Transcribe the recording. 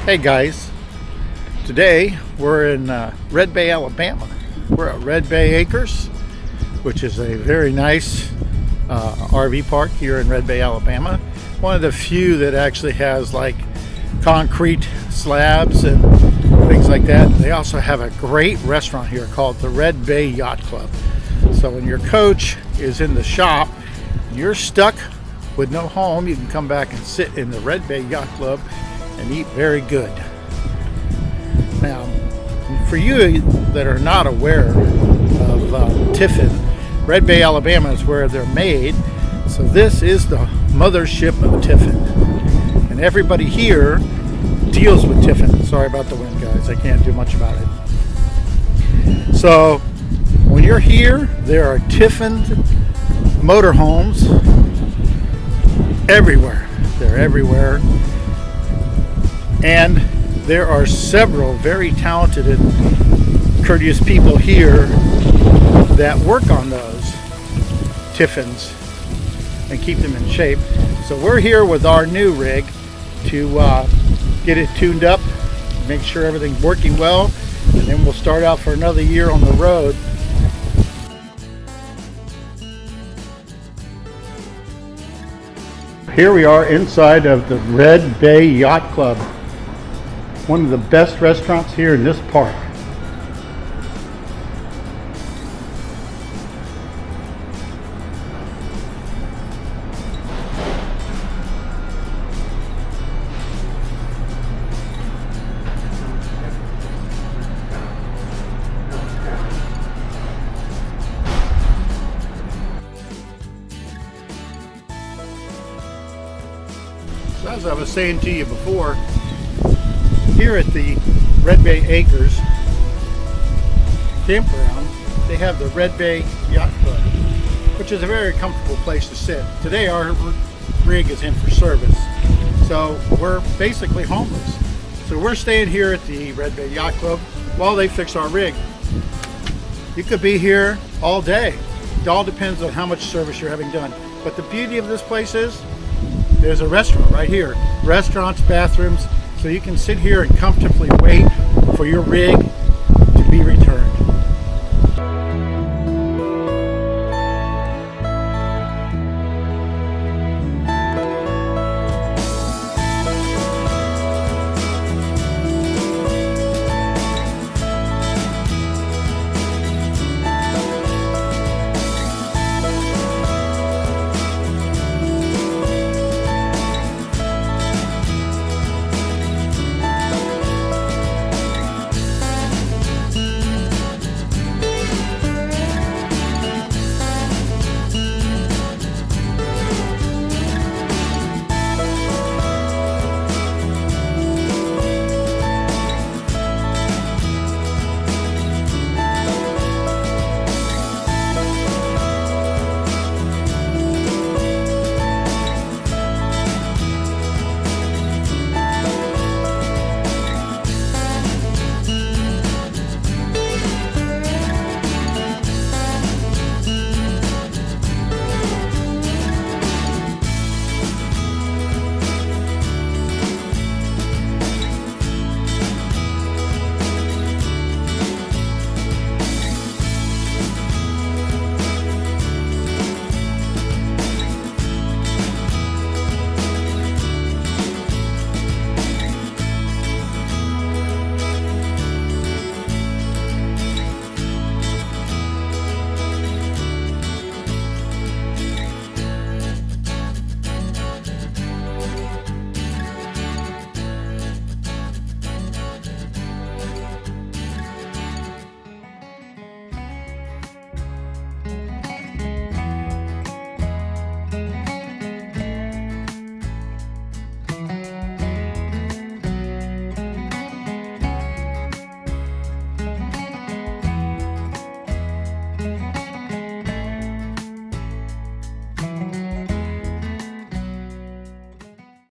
Hey guys, today we're in Red Bay, Alabama. We're at Red Bay Acres, which is a very nice RV park here in Red Bay, Alabama. One of the few that actually has like concrete slabs and things like that. They also have a great restaurant here called the Red Bay Yacht Club. So when your coach is in the shop, you're stuck with no home, you can come back and sit in the Red Bay Yacht Club and eat very good. Now, for you that are not aware of Tiffin, Red Bay, Alabama is where they're made. So this is the mothership of Tiffin. And everybody here deals with Tiffin. Sorry about the wind, guys. I can't do much about it. So when you're here, there are Tiffin motorhomes everywhere. They're everywhere. And there are several very talented and courteous people here that work on those Tiffins and keep them in shape. So we're here with our new rig to get it tuned up, make sure everything's working well, and then we'll start out for another year on the road. Here we are inside of the Red Bay Yacht Club, one of the best restaurants here in this park. So as I was saying to you before, here at the Red Bay Acres campground, they have the Red Bay Yacht Club, which is a very comfortable place to sit. Today our rig is in for service, so we're basically homeless. So we're staying here at the Red Bay Yacht Club while they fix our rig. You could be here all day. It all depends on how much service you're having done. But the beauty of this place is there's a restaurant right here. Restaurants, bathrooms, so you can sit here and comfortably wait for your rig